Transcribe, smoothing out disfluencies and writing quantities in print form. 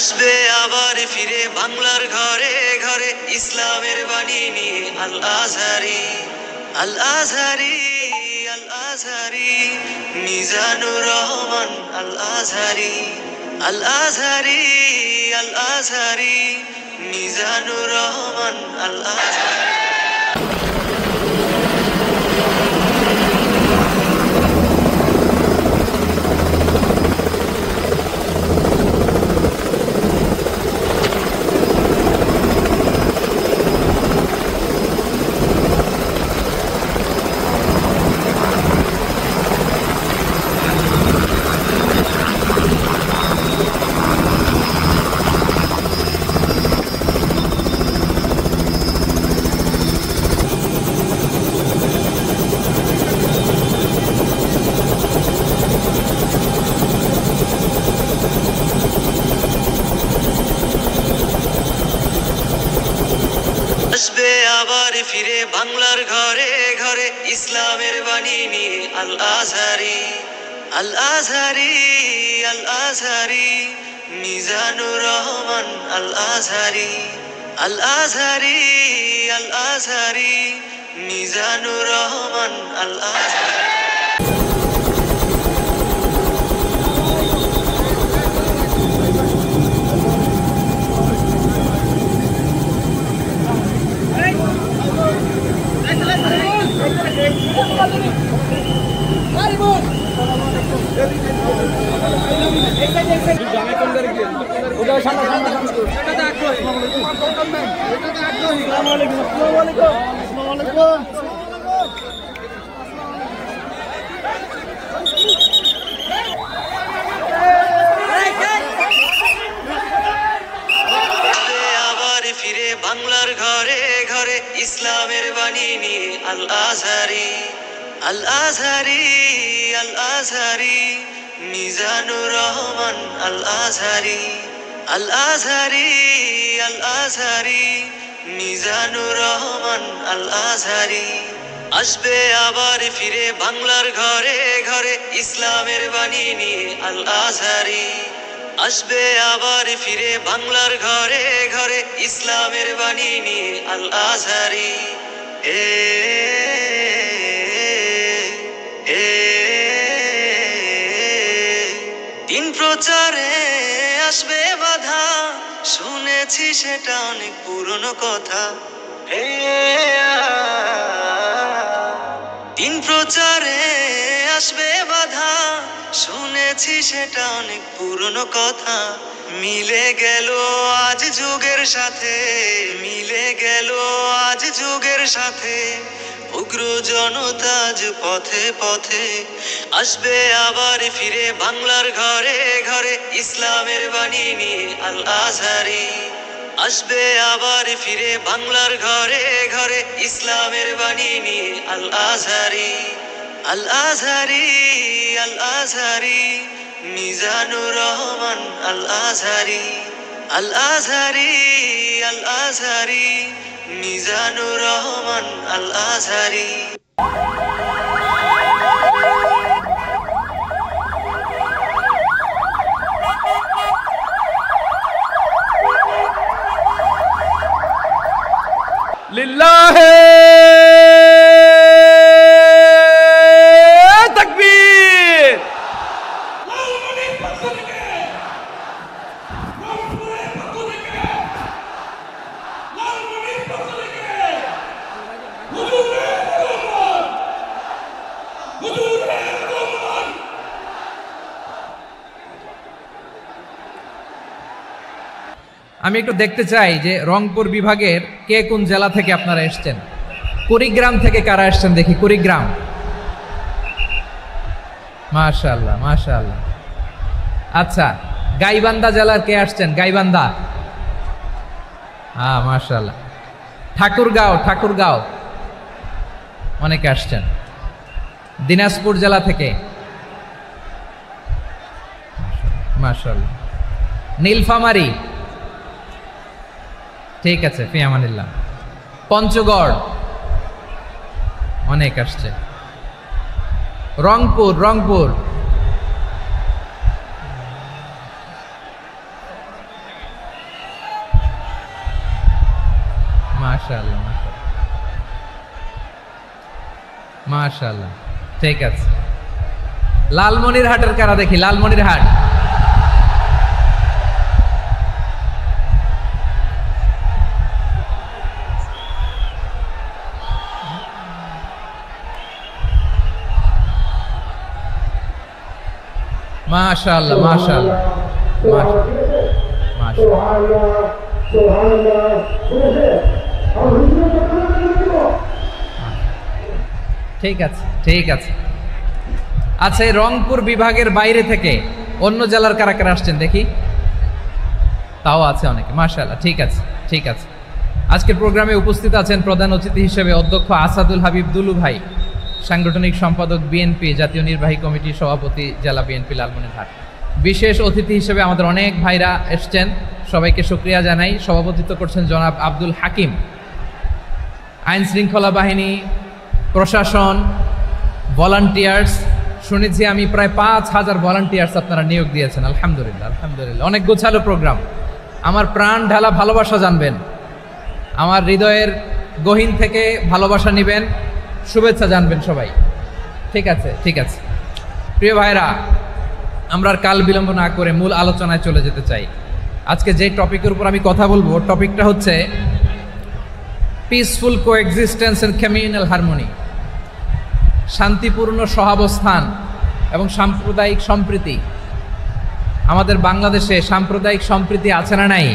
আসবে আবার ফিরে বাংলার ঘরে ঘরে ইসলামের বাণী নিয়ে আল আজহারি, আল আজহারি, আল আজহারি, মিজানুর রহমান আল আজহারি, আল আজহারি, আল আজহারি, মিজানুর রহমান আল আজহারি। আসবে আবার ফিরে বাংলার ঘরে ঘরে ইসলামের বাণী নিয়ে আল আজহারি, আল আজহারি, আল আজহারি, মিজানুর রহমান আল আজহারি, আল আজহারি, আল আজহারি, মিজানুর রহমান আল আজহারি। ফিরে বাংলার ঘরে ঘরে ইসলামের বাণী নিয়ে আল আজহারি, আল আজহারি, আল আজহারি, মিজানুর রহমান আল আজহারি, আল আজহারি, আল আজহারি, মিজানুর রহমান আল আজহারি। আসবে আবার ফিরে বাংলার ঘরে ঘরে ইসলামের বাণী নিয়ে আল আজহারি, আসবে আবার ফিরে বাংলার ঘরে ঘরে ইসলামের বাণী নিয়ে আল আজহারি। দিন প্রচারে আসবে বাধা, শুনেছি সেটা অনেক পুরনো কথা। দিন প্রচারে আসবে বাধা, শুনেছি সেটা অনেক পুরনো কথা। মিলে গেল আজ যুগের সাথে, মিলে গেল আজ যুগের সাথে, উগ্র জনতা আজ পথে পথে। আসবে আবার ফিরে বাংলার ঘরে ঘরে ইসলামের বাণী নিয়ে আল আজহারি, আসবে আবার ফিরে বাংলার ঘরে ঘরে ইসলামের বাণী নিয়ে আল আজহারি, আল আজহারি, আল আজহারি, মিজানুর রহমান আল আজহারি, আল আজহারি, আল আজহারি, মিজানুর রহমান আল আজহারি। লিল্লাহে তাকবীর। আমি একটু দেখতে চাই যে রংপুর বিভাগের কে কোন জেলা থেকে আপনারা এসেছেন। কুড়িগ্রাম থেকে কারা এসেছেন দেখি, কুড়িগ্রাম। মাশাআল্লাহ মাশাআল্লাহ। আচ্ছা, গাইবান্ধা জেলার কে আসছেন? গাইবান্ধা, হ্যাঁ মাশাআল্লাহ। ঠাকুরগাঁও, ঠাকুরগাঁও অনেকে আসছেন। দিনাজপুর জেলা থেকে মাশাআল্লাহ। নীলফামারী, ঠিক আছে, ফি আমানিল্লাহ। পঞ্চগড় অনেক আসছে। রংপুর, রংপুর মাশাআল্লাহ, মাশাআল্লাহ। ঠিক আছে, লালমনিরহাটের কারা দেখি, লালমনিরহাট। মাশাআল্লাহ, মাশাআল্লাহ, ঠিক আছে, ঠিক আছে। আচ্ছা, এই রংপুর বিভাগের বাইরে থেকে অন্য জেলার কারা কারা আসছেন দেখি, তাও আছে অনেকে। মাশাআল্লাহ, ঠিক আছে, ঠিক আছে। আজকের প্রোগ্রামে উপস্থিত আছেন প্রধান অতিথি হিসেবে অধ্যক্ষ আসাদুল হাবিব দুলু ভাই, সাংগঠনিক সম্পাদক বিএনপি, জাতীয় নির্বাহী কমিটির সভাপতি, জেলা বিএনপি লালমনিরহাট। বিশেষ অতিথি হিসেবে আমাদের অনেক ভাইরা এসছেন, সবাইকে শুকরিয়া জানাই। সভাপতিত্ব করছেন জনাব আব্দুল হাকিম। আইন শৃঙ্খলা বাহিনী, প্রশাসন, ভলান্টিয়ার্স, শুনেছি আমি প্রায় 5,000 ভলান্টিয়ার্স আপনারা নিয়োগ দিয়েছেন। আলহামদুলিল্লাহ, আলহামদুলিল্লাহ। অনেক গোছালো প্রোগ্রাম। আমার প্রাণ ঢালা ভালোবাসা জানবেন, আমার হৃদয়ের গহীন থেকে ভালোবাসা নেবেন, শুভেচ্ছা জানবেন সবাই। ঠিক আছে, ঠিক আছে। প্রিয় ভাইরা, আমরা আর কাল বিলম্ব না করে মূল আলোচনায় চলে যেতে চাই। আজকে যে টপিকের উপর আমি কথা বলবো, টপিকটা হচ্ছে peaceful coexistence and communal harmony, শান্তিপূর্ণ সহাবস্থান এবং সাম্প্রদায়িক সম্প্রীতি। আমাদের বাংলাদেশে সাম্প্রদায়িক সম্প্রীতি আছে না নাই?